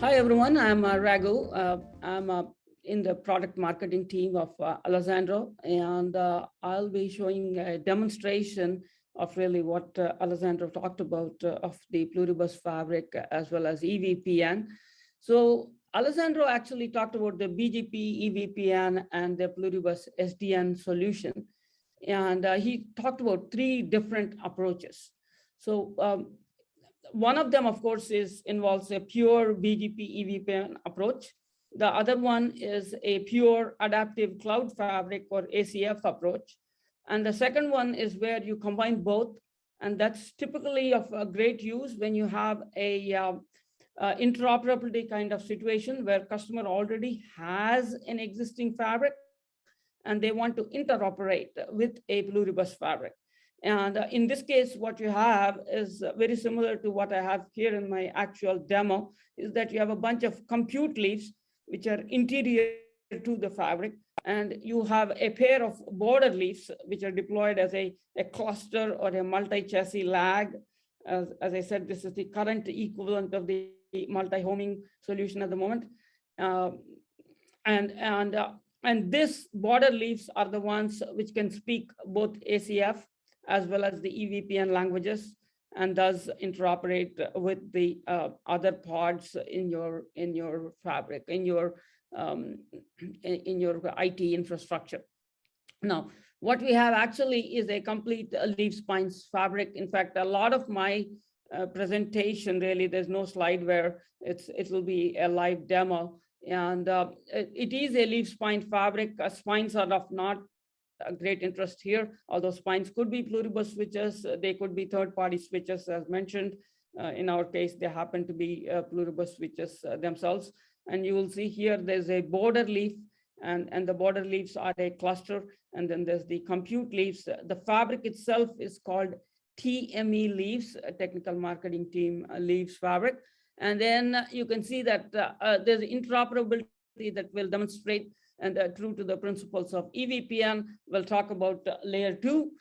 Hi, everyone. I'm Raghu. I'm in the product marketing team of Alessandro, and I'll be showing a demonstration of really what Alessandro talked about of the Pluribus fabric as well as EVPN. So Alessandro actually talked about the BGP EVPN and the Pluribus SDN solution, and he talked about three different approaches. So one of them, of course, involves a pure BGP EVPN approach. The other one is a pure adaptive cloud fabric or ACF approach. And the second one is where you combine both. And that's typically of great use when you have a interoperability kind of situation where customer already has an existing fabric and they want to interoperate with a Pluribus fabric. And in this case, what you have is very similar to what I have here in my actual demo, is that you have a bunch of compute leaves, which are interior to the fabric. And you have a pair of border leaves, which are deployed as a cluster or a multi-chassis lag. As I said, this is the current equivalent of the multi-homing solution at the moment. And this border leaves are the ones which can speak both ACF as well as the EVPN languages, and thus interoperate with the other pods in your fabric, in your IT infrastructure. Now, what we have actually is a complete leaf spines fabric. In fact, a lot of my presentation, really, there's no slide where it will be a live demo. And it is a leaf spine fabric. Spines are of not a great interest here, although spines could be Pluribus switches. They could be third-party switches, as mentioned. In our case, they happen to be Pluribus switches themselves. And you will see here, there's a border leaf, and the border leaves are a cluster. And then there's the compute leaves. The fabric itself is called TME leaves, technical marketing team leaves fabric. And then you can see that there's interoperability that will demonstrate, and true to the principles of EVPN, we'll talk about layer 2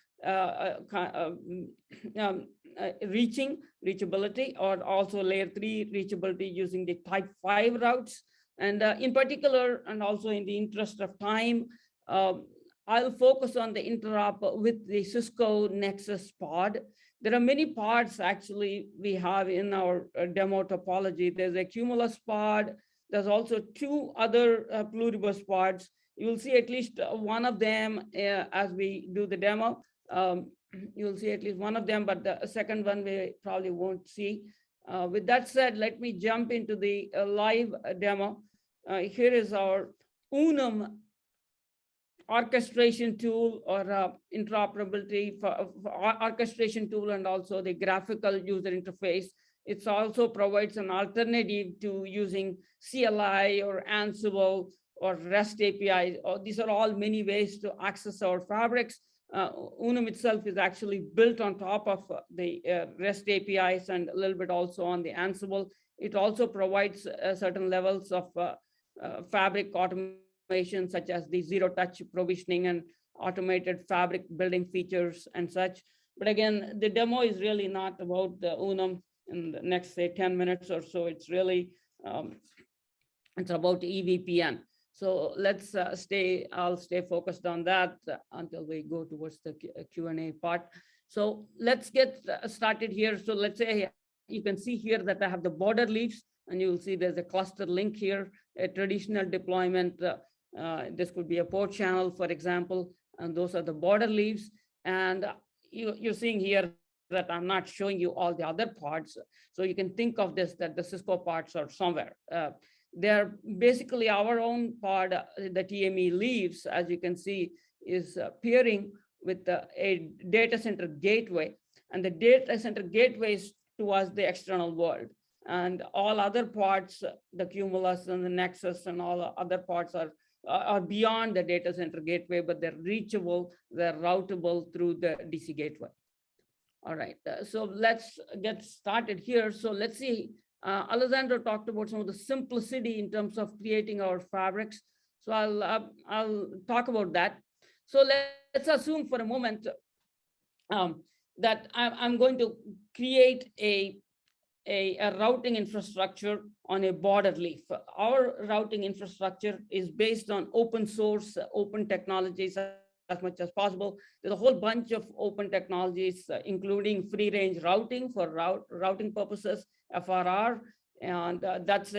reachability, or also layer 3 reachability using the type 5 routes. And in particular, and also in the interest of time, I'll focus on the interop with the Cisco Nexus pod. There are many pods actually we have in our demo topology. There's a Cumulus pod. There's also two other Pluribus pods. You will see at least one of them as we do the demo. You'll see at least one of them, but the second one we probably won't see. With that said, let me jump into the live demo. Here is our Unum orchestration tool, or interoperability for orchestration tool, and also the graphical user interface. It also provides an alternative to using CLI or Ansible or REST API. These are all many ways to access our fabrics. Unum itself is actually built on top of the REST APIs and a little bit also on the Ansible. It also provides certain levels of fabric automation, such as the zero-touch provisioning and automated fabric building features and such. But again, the demo is really not about the Unum in the next, say, 10 minutes or so. It's really, it's about EVPN. So let's I'll stay focused on that until we go towards the Q&A part. So let's get started here. So let's say you can see here that I have the border leaves, and you'll see there's a cluster link here, a traditional deployment. This could be a port channel, for example, and those are the border leaves. And you're seeing here that I'm not showing you all the other parts. So you can think of this, that the Cisco parts are somewhere. They're basically our own part. The TME leaves, as you can see, is pairing with a data center gateway. And the data center gateway is towards the external world. And all other parts, the Cumulus and the Nexus and all the other parts are beyond the data center gateway, but they're reachable, they're routable through the DC gateway. All right, so let's get started here. So let's see, Alessandro talked about some of the simplicity in terms of creating our fabrics. So I'll talk about that. So let's assume for a moment that I'm going to create a a routing infrastructure on a border leaf. Our routing infrastructure is based on open source, open technologies as much as possible. There's a whole bunch of open technologies, including free range routing for routing purposes, FRR, and that's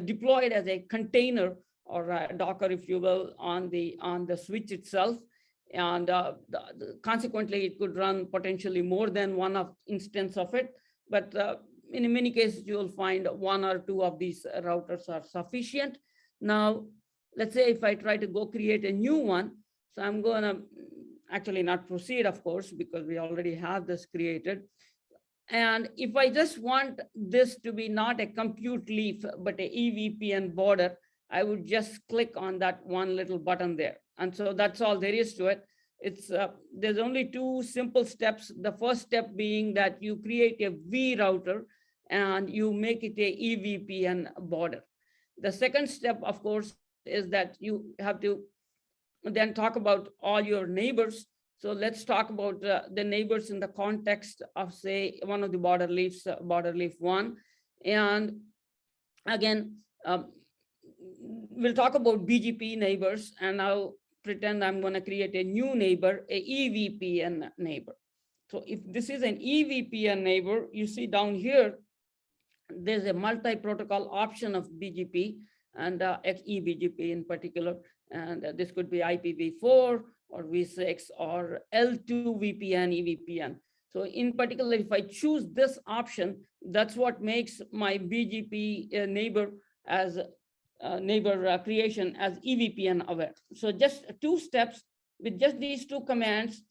deployed as a container or a Docker, if you will, on the switch itself. And consequently, it could run potentially more than one instance of it. But in many cases, you will find one or two of these routers are sufficient. Now, let's say if I try to go create a new one, so I'm going to actually not proceed, of course, because we already have this created. And if I just want this to be not a compute leaf, but a EVPN border, I would just click on that one little button there. And so that's all there is to it. It's there's only two simple steps. The first step being that you create a V router and you make it a EVPN border. The second step, of course, is that you have to then talk about all your neighbors. So let's talk about the neighbors in the context of, say, one of the border leafs, border leaf 1. And again, we'll talk about BGP neighbors, and I'll pretend I'm going to create a new neighbor, a EVPN neighbor. So if this is an EVPN neighbor, you see down here, there's a multi-protocol option of BGP and eBGP in particular. And this could be IPv4 or V6 or L2 VPN, EVPN. So in particular, if I choose this option, that's what makes my BGP neighbor as neighbor creation as EVPN aware. So just 2 steps with just these 2 commands.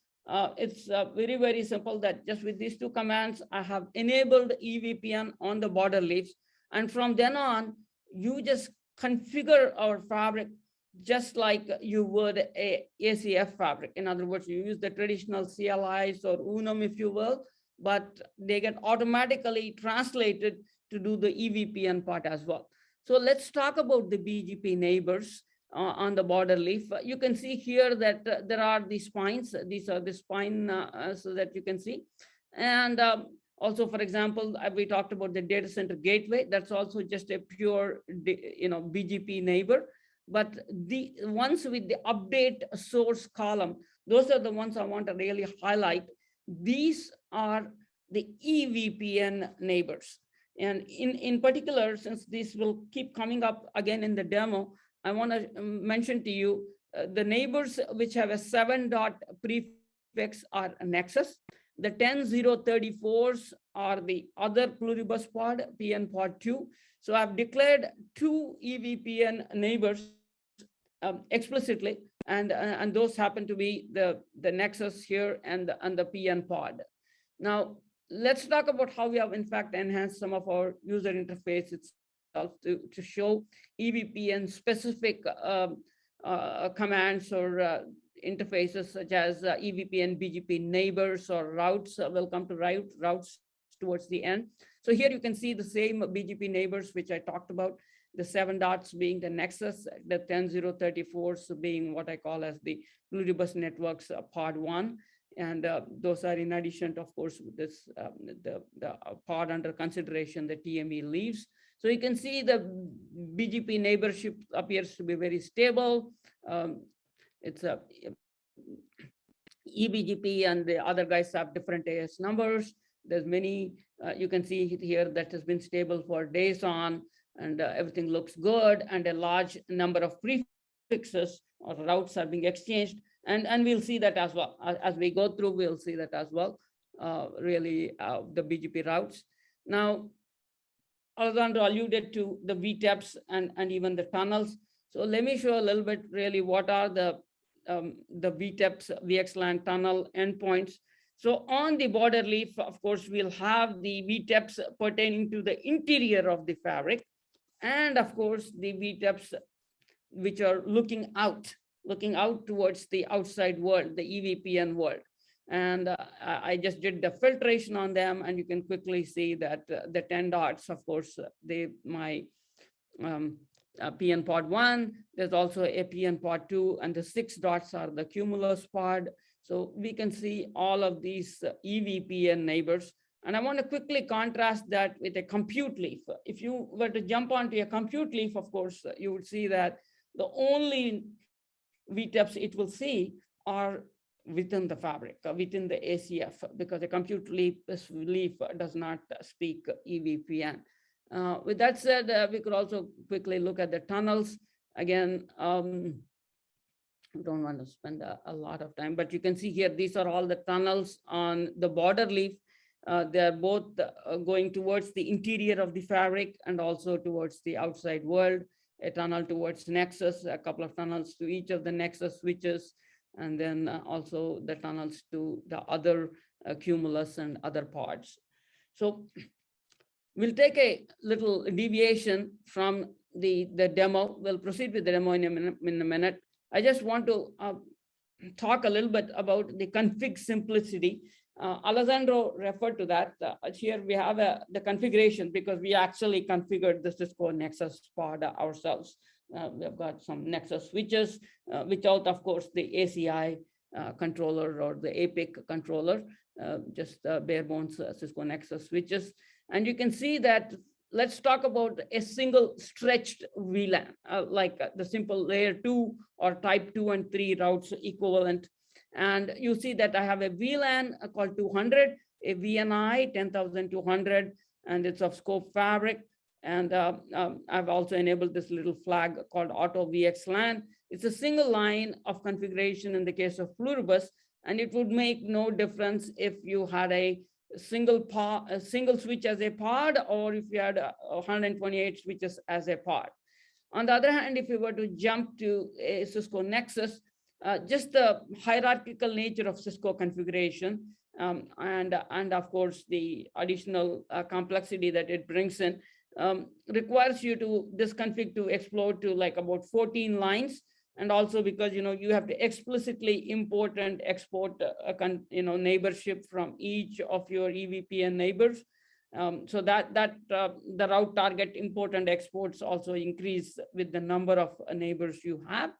It's very, very simple that just with these 2 commands, I have enabled EVPN on the border leaves. And from then on, you just configure our fabric just like you would a ACF fabric. In other words, you use the traditional CLIs or Unum, if you will, but they get automatically translated to do the EVPN part as well. So let's talk about the BGP neighbors on the border leaf. You can see here that there are the spines. These are the spine so that you can see. And also, for example, we talked about the data center gateway. That's also just a pure, BGP neighbor. But the ones with the update source column, those are the ones I want to really highlight. These are the EVPN neighbors. And in particular, since this will keep coming up again in the demo, I want to mention to you the neighbors which have a 7-dot prefix are Nexus. The 10.034s are the other Pluribus pod, PN pod 2. So I've declared 2 EVPN neighbors explicitly, and those happen to be the Nexus here and the PN pod. Now, let's talk about how we have in fact enhanced some of our user interface itself to show EVPN specific commands or interfaces such as EVPN BGP neighbors or routes. We'll come to routes towards the end. So here you can see the same BGP neighbors which I talked about, the 7 dots being the Nexus, the 10.034s being what I call as the Pluribus Networks pod 1. And those are in addition to, of course, this the pod under consideration, the TME leaves. So you can see the BGP neighborship appears to be very stable. It's a eBGP and the other guys have different AS numbers. There's many, you can see here that has been stable for days on, and everything looks good, and a large number of prefixes or routes are being exchanged. And we'll see that as well. As we go through, we'll see that as well, the BGP routes. Now, Alejandro alluded to the VTEPs and even the tunnels. So let me show a little bit really what are the VTEPs, VXLAN tunnel endpoints. So on the border leaf, of course, we'll have the VTEPs pertaining to the interior of the fabric. And of course, the VTEPs which are looking out towards the outside world, the EVPN world. And I just did the filtration on them, and you can quickly see that the 10 dots, of course, my PN pod 1, there's also a PN pod 2, and the 6 dots are the Cumulus pod. So we can see all of these EVPN neighbors. And I want to quickly contrast that with a compute leaf. If you were to jump onto a compute leaf, of course, you would see that the only VTEPs it will see are within the fabric, within the ACF, because a compute leaf does not speak EVPN. With that said, we could also quickly look at the tunnels. Again, I don't want to spend a lot of time, but you can see here, these are all the tunnels on the border leaf. They're both going towards the interior of the fabric and also towards the outside world. A tunnel towards Nexus, a couple of tunnels to each of the Nexus switches, and then also the tunnels to the other cumulus and other pods. So we'll take a little deviation from the demo. We'll proceed with the demo in a minute. I just want to talk a little bit about the config simplicity. Alessandro referred to that. Here we have the configuration, because we actually configured the Cisco Nexus pod ourselves. We've got some Nexus switches without, of course, the ACI controller or the APIC controller, just bare bones Cisco Nexus switches. And you can see that, let's talk about a single stretched VLAN, like the simple layer 2 or type 2 and 3 routes equivalent. And you see that I have a VLAN called 200, a VNI 10,200, and it's of scope fabric. And I've also enabled this little flag called auto VXLAN. It's a single line of configuration in the case of Pluribus, and it would make no difference if you had a single switch as a pod, or if you had 128 switches as a pod. On the other hand, if you were to jump to a Cisco Nexus, just the hierarchical nature of Cisco configuration, and of course the additional complexity that it brings in, requires you to this config to explode to like about 14 lines. And also because you have to explicitly import and export neighborship from each of your EVPN neighbors, so that the route target import and exports also increase with the number of neighbors you have.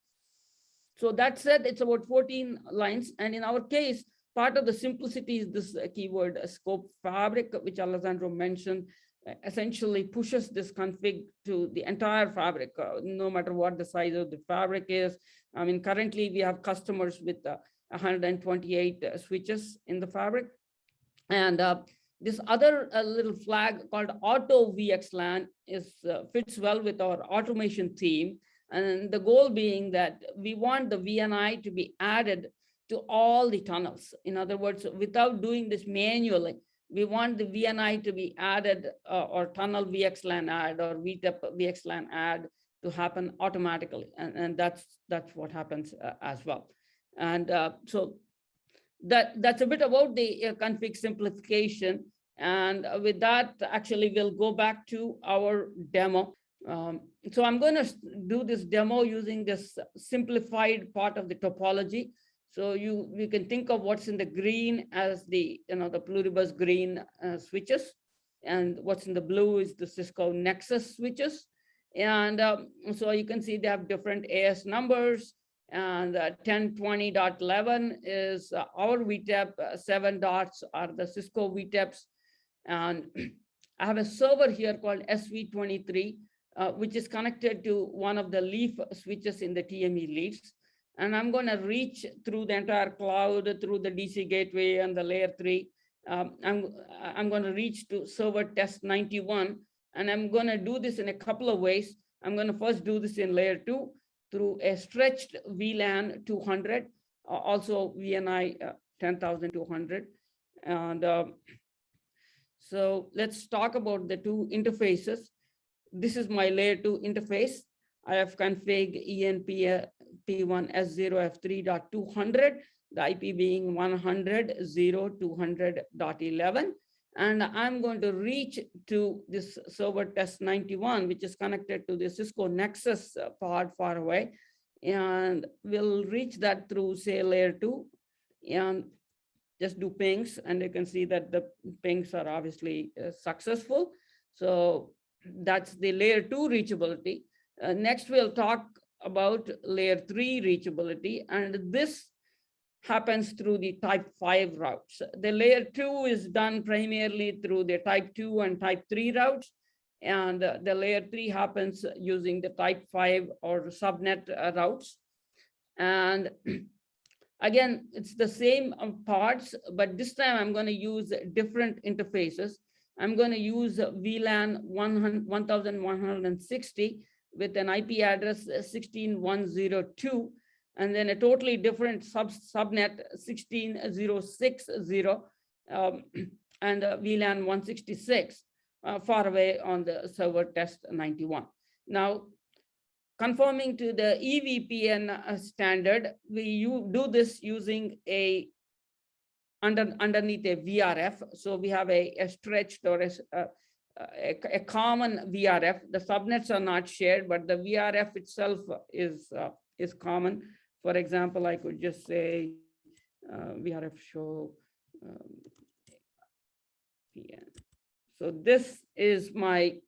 So that said, it's about 14 lines, and in our case, part of the simplicity is this keyword scope fabric, which Alessandro mentioned. Essentially pushes this config to the entire fabric, no matter what the size of the fabric is. I mean, currently we have customers with 128 switches in the fabric. And this other little flag called auto VXLAN fits well with our automation theme. And the goal being that we want the VNI to be added to all the tunnels. In other words, without doing this manually, we want the VNI to be added, or tunnel VXLAN add, or VTEP VXLAN add to happen automatically. And that's what happens as well. And so that's a bit about the config simplification. And with that, actually, we'll go back to our demo. So I'm going to do this demo using this simplified part of the topology. So you can think of what's in the green as the Pluribus green switches, and what's in the blue is the Cisco Nexus switches. And so you can see they have different AS numbers, and 1020.11 is our VTEP, 7 dots are the Cisco VTEPs. And I have a server here called SV23, which is connected to one of the leaf switches in the TME leaves. And I'm going to reach through the entire cloud, through the DC gateway and the layer 3. I'm going to reach to server test 91. And I'm going to do this in a couple of ways. I'm going to first do this in layer 2 through a stretched VLAN 200, also VNI 10,200. And so let's talk about the two interfaces. This is my layer 2 interface. I have config ENP1S0F3.200, the IP being 100.0.200.11. And I'm going to reach to this server test 91, which is connected to the Cisco Nexus pod far away. And we'll reach that through, say, layer 2, and just do pings. And you can see that the pings are obviously successful. So that's the layer 2 reachability. Next, we'll talk about layer 3 reachability. And this happens through the type 5 routes. The layer 2 is done primarily through the type 2 and type 3 routes. And the layer 3 happens using the type 5 or subnet routes. And again, it's the same parts, but this time I'm going to use different interfaces. I'm going to use VLAN 1160 with an IP address 16102, and then a totally different subnet 16060 and VLAN 166 far away on the server test 91. Now, conforming to the EVPN standard, we do this using a underneath a VRF. So we have a stretched or a common VRF. The subnets are not shared, but the VRF itself is common. For example, I could just say VRF show PN. So this is my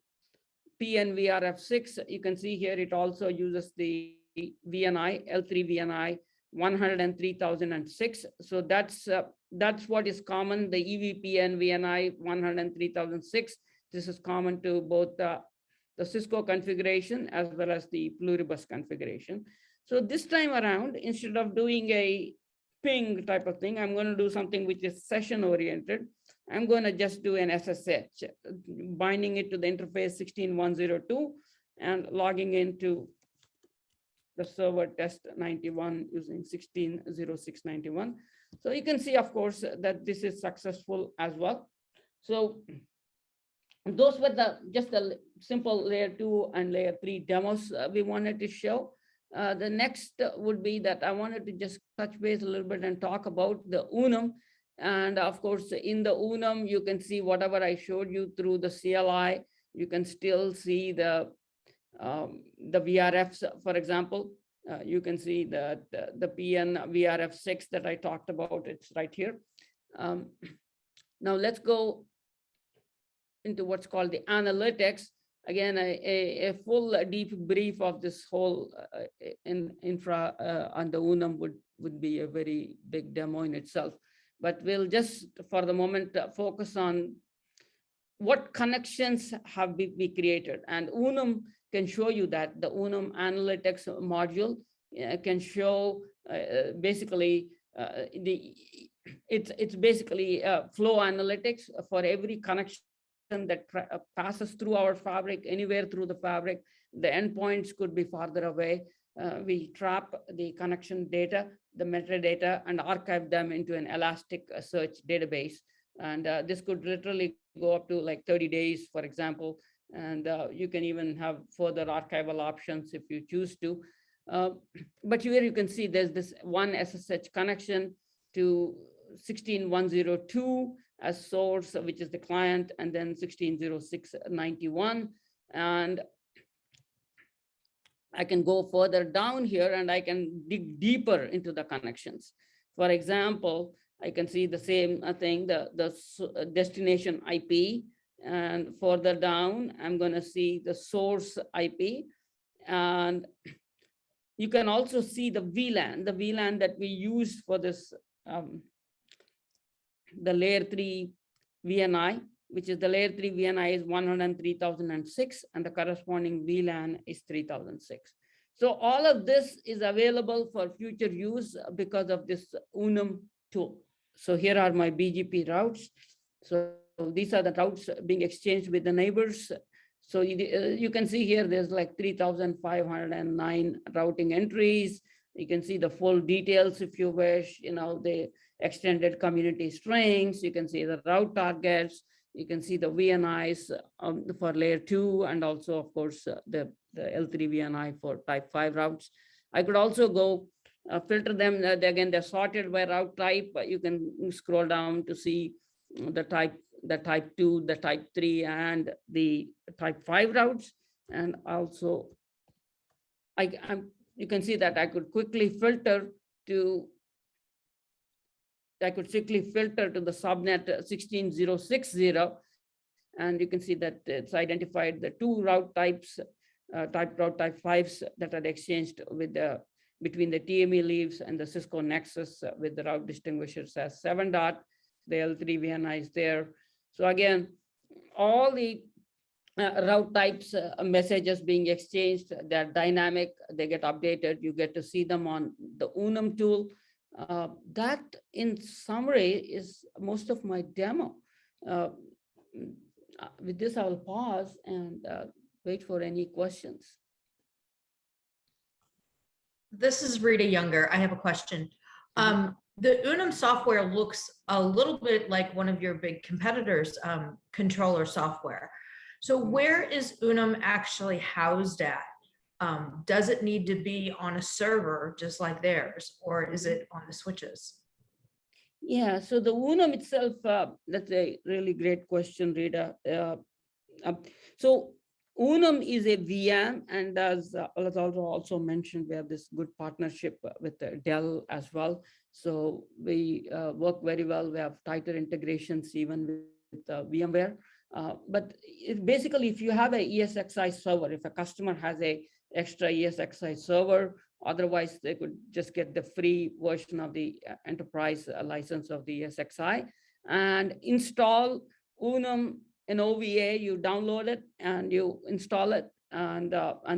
PN VRF6. You can see here it also uses the VNI, L3 VNI 103,006. So that's what is common, the EVPN VNI 103,006. This is common to both the Cisco configuration as well as the Pluribus configuration. So this time around, instead of doing a ping type of thing, I'm going to do something which is session oriented. I'm going to just do an SSH, binding it to the interface 16102 and logging into the server test 91 using 160691. So you can see, of course, that this is successful as well. So those were just the simple layer 2 and layer 3 demos we wanted to show. The next would be that I wanted to just touch base a little bit and talk about the Unum. And of course, in the Unum, you can see whatever I showed you through the CLI. You can still see the VRFs, for example. You can see that the PN VRF6 that I talked about, it's right here. Now let's go into what's called the analytics. Again, a full deep brief of this whole infra on the Unum would be a very big demo in itself. But we'll just, for the moment, focus on what connections have been created. And Unum can show you that. The Unum analytics module can show basically it's basically flow analytics for every connection that passes through our fabric, anywhere through the fabric. The endpoints could be farther away. We trap the connection data, the metadata, and archive them into an elastic search database. And this could literally go up to like 30 days, for example. And you can even have further archival options if you choose to. But here you can see there's this one SSH connection to 16102 as source, which is the client, and then 160691. And I can go further down here and I can dig deeper into the connections. For example, I can see the same thing, the destination IP, and further down, I'm going to see the source IP. And you can also see the VLAN that we use for this, the layer 3 VNI, which is the layer 3 VNI is 103,006, and the corresponding VLAN is 3,006. So all of this is available for future use because of this Unum tool. So here are my BGP routes. So these are the routes being exchanged with the neighbors. So you can see here, there's like 3,509 routing entries. You can see the full details if you wish, the extended community strings. You can see the route targets. You can see the VNIs for layer 2, and also, of course, the L3 VNI for type 5 routes. I could also go filter them. Again, they're sorted by route type. You can scroll down to see the type 2, the type 3, and the type 5 routes. And also, you can see that I could quickly filter to the subnet 16060, and you can see that it's identified the 2 route types, route type 5s that are exchanged with the between the TME leaves and the Cisco Nexus with the route distinguishers as 7 dot. The L3 VNI is there. So again, all the route types messages being exchanged, they're dynamic, they get updated. You get to see them on the Unum tool. That in summary is most of my demo. With this, I will pause and wait for any questions. This is Rita Younger. I have a question. The Unum software looks a little bit like one of your big competitors' controller software. So where is Unum actually housed at? Does it need to be on a server just like theirs, or is it on the switches? Yeah, so the Unum itself, that's a really great question, Rita. So Unum is a VM, and as Alessandro also mentioned, we have this good partnership with Dell as well. So we work very well. We have tighter integrations even with VMware. But basically, if you have a ESXi server, if a customer has a extra ESXi server, otherwise they could just get the free version of the enterprise license of the ESXi and install Unum in OVA. You download it and you install it, and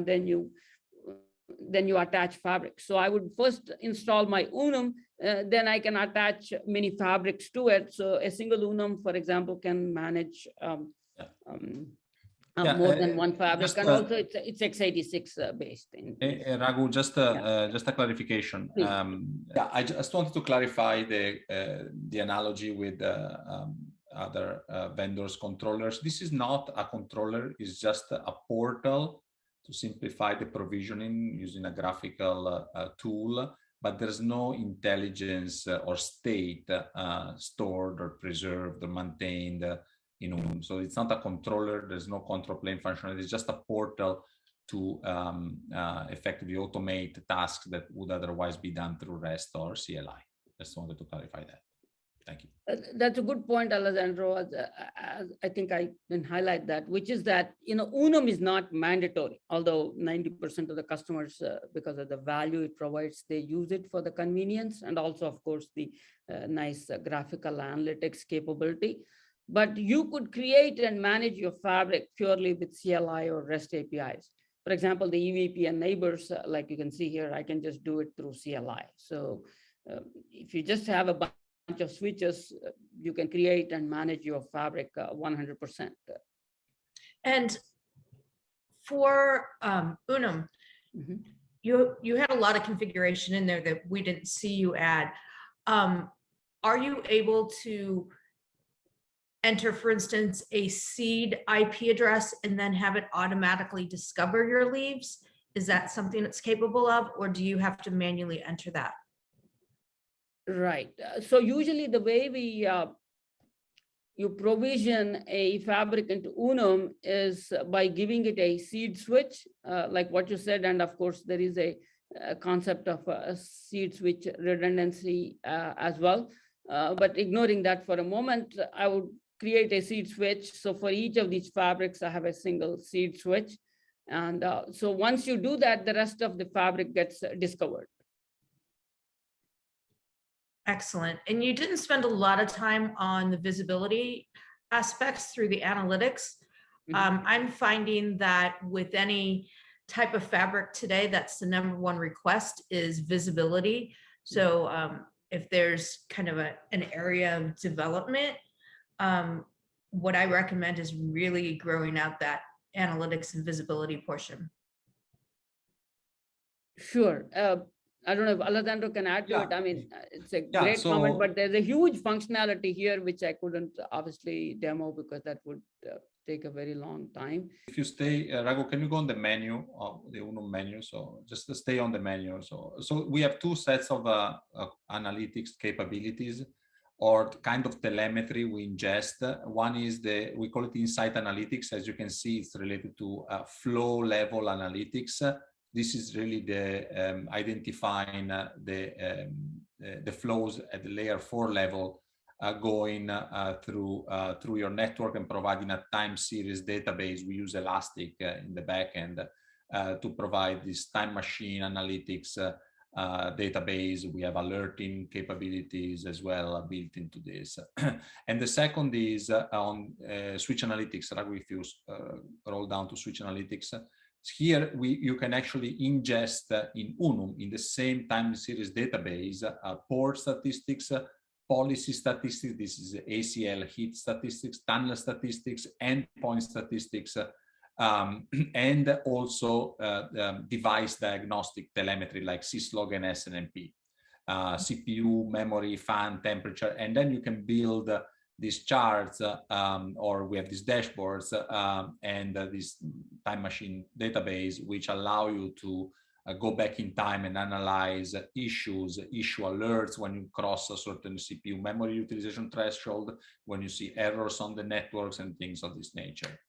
then you attach Fabric. So I would first install my Unum, then I can attach many fabrics to it. So a single Unum, for example, can manage more than one fabric, and also it's x86 based. Raghu, just a clarification. I just wanted to clarify the analogy with other vendors' controllers. This is not a controller; it's just a portal to simplify the provisioning using a graphical tool. But there's no intelligence or state stored or preserved or maintained in Unum. So it's not a controller, there's no control plane functionality, it's just a portal to effectively automate tasks that would otherwise be done through REST or CLI. Just wanted to clarify that. Thank you. That's a good point, Alessandro. I think I can highlight that, which is that, Unum is not mandatory, although 90% of the customers, because of the value it provides, they use it for the convenience and also, of course, the nice graphical analytics capability. But you could create and manage your fabric purely with CLI or REST APIs. For example, the EVPN neighbors, like you can see here, I can just do it through CLI. So if you just have a bunch of switches, you can create and manage your fabric 100%. And for Unum, you had a lot of configuration in there that we didn't see you add. Are you able to enter, for instance, a seed IP address and then have it automatically discover your leaves? Is that something it's capable of, or do you have to manually enter that? Right. So usually the way we you provision a fabric into Unum is by giving it a seed switch, like what you said, and of course there is a concept of a seed switch redundancy as well. But ignoring that for a moment, I would create a seed switch. So for each of these fabrics, I have a single seed switch. And so once you do that, the rest of the fabric gets discovered. Excellent. And you didn't spend a lot of time on the visibility aspects through the analytics. I'm finding that with any type of fabric today, that's the #1 request is visibility. So if there's kind of an area of development, what I recommend is really growing out that analytics and visibility portion. Sure. I don't know if Alessandro can add to it. I mean, it's a great comment, but there's a huge functionality here, which I couldn't obviously demo because that would take a very long time. If you stay, Raghu, can you go on the menu of the Unum menu? So just to stay on the menu. So we have two sets of analytics capabilities or kind of telemetry we ingest. One is we call it insight analytics. As you can see, it's related to flow level analytics. This is really the identifying the flows at the layer 4 level, going through your network and providing a time series database. We use Elastic in the back end to provide this time machine analytics database. We have alerting capabilities as well built into this. And the second is on switch analytics. Right? If you roll down to switch analytics, here you can actually ingest in Unum, in the same time series database, port statistics, policy statistics, this is ACL hit statistics, tunnel statistics, endpoint statistics, and also device diagnostic telemetry like syslog and SNMP, CPU, memory, fan, temperature, and then you can build these charts, or we have these dashboards and this time machine database, which allow you to go back in time and analyze issues, issue alerts when you cross a certain CPU memory utilization threshold, when you see errors on the networks and things of this nature.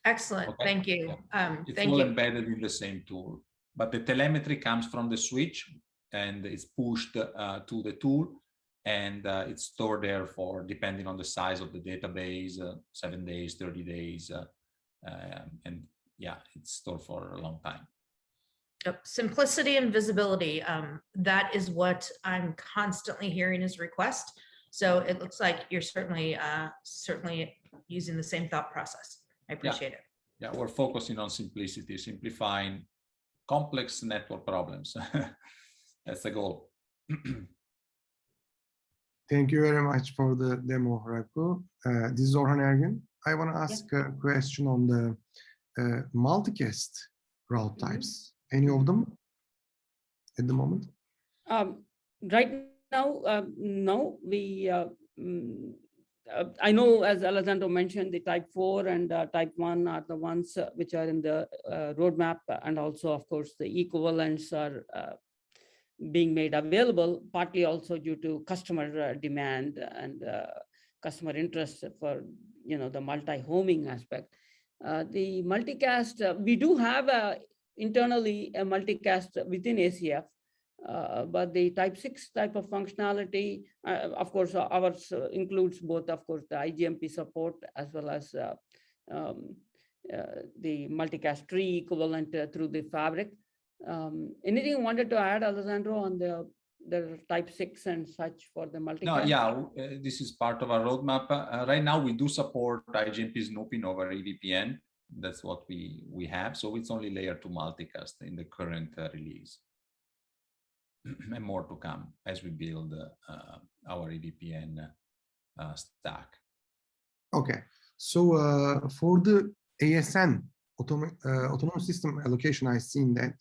Excellent, Okay. thank you. Yeah. It's all embedded in the same tool, but the telemetry comes from the switch and it's pushed to the tool, and it's stored there for, depending on the size of the database, 7 days, 30 days, and yeah, it's stored for a long time. Yep. Simplicity and visibility, that is what I'm constantly hearing as request. So it looks like you're certainly using the same thought process. I appreciate it. Yeah, we're focusing on simplicity, simplifying complex network problems. That's the goal. Thank you very much for the demo, Rako. This is Orhan Ergün. I want to ask a question on the multicast route types. Any of them at the moment? Right now, no. We I know, as Alessandro mentioned, the type 4 and type 1 are the ones which are in the roadmap, and also, of course, the equivalents are being made available, partly also due to customer demand and customer interest for the multi-homing aspect. The multicast, we do have internally a multicast within ACF, but the type 6 type of functionality, of course, ours includes both, of course, the IGMP support as well as the multicast tree equivalent through the fabric. Anything you wanted to add, Alessandro, on the type 6 and such for the multicast? No, yeah, this is part of our roadmap. Right now, we do support IGMP snooping over EVPN. That's what we have. So it's only layer 2 multicast in the current release. And more to come as we build our EVPN stack. Okay. So for the ASN, autonomous system allocation, I've seen that.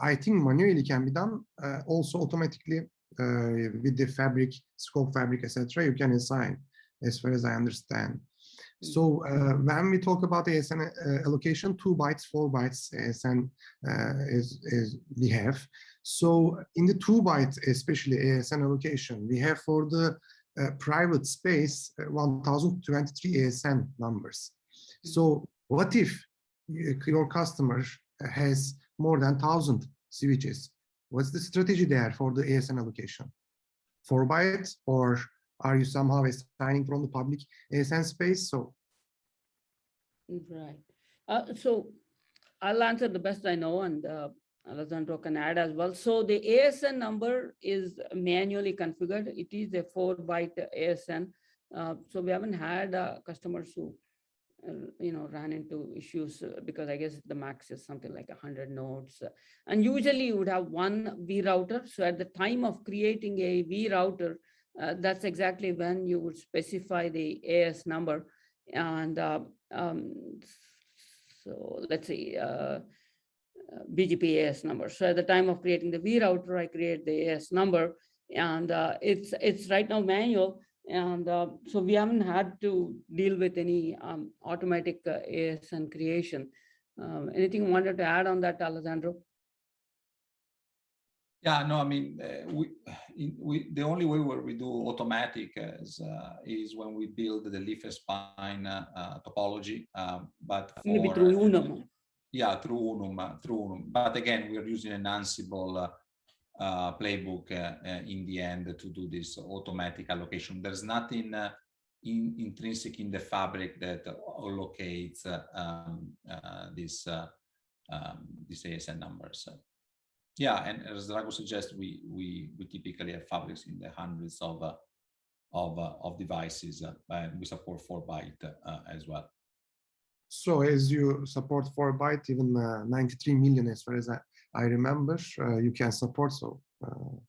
I think manually can be done, also automatically with the fabric, scope fabric, etc. You can assign, as far as I understand. So when we talk about ASN allocation, 2 bytes, 4 bytes ASN is we have. So in the 2 bytes, especially ASN allocation, we have for the private space 1023 ASN numbers. So what if your customer has more than 1,000 switches? What's the strategy there for the ASN allocation? 4 bytes, or are you somehow assigning from the public ASN space? So, right. So I'll answer the best I know, and Alessandro can add as well. So the ASN number is manually configured. It is a 4-byte ASN. So we haven't had customers who ran into issues because I guess the max is something like 100 nodes. And usually you would have one V router. So at the time of creating a V router, that's exactly when you would specify the AS number. And so let's see, BGP AS number. So at the time of creating the V router, I create the AS number, and it's right now manual. And so we haven't had to deal with any automatic ASN creation. Anything you wanted to add on that, Alessandro? Yeah, no, I mean, the only way where we do automatic is when we build the leaf spine topology, but for, maybe through Unum. Yeah, through Unum. But again, we are using an Ansible playbook in the end to do this automatic allocation. There's nothing intrinsic in the fabric that allocates this these ASN numbers. Yeah, and as Drago suggests, we typically have fabrics in the hundreds of devices, and we support 4-byte as well. So as you support 4-byte, even 93 million, as far as I remember, you can support. So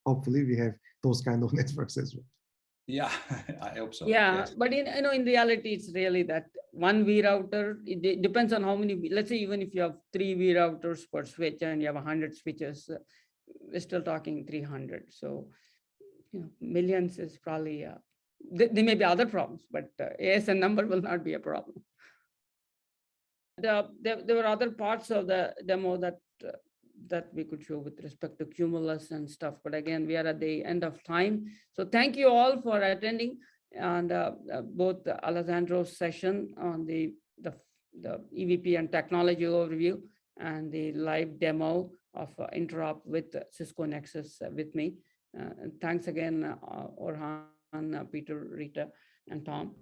hopefully we have those kind of networks as well. Yeah, I hope so. Yeah, Yes. but in reality, it's really that one V router, it depends on how many, let's say even if you have 3 V routers per switch and you have 100 switches, we're still talking 300. So, millions is probably, there may be other problems, but ASN number will not be a problem. There were other parts of the demo that we could show with respect to Cumulus and stuff, but again, we are at the end of time. So thank you all for attending, and both Alessandro's session on the EVPN technology overview and the live demo of interop with Cisco Nexus with me. And thanks again, Orhan, Peter, Rita, and Tom.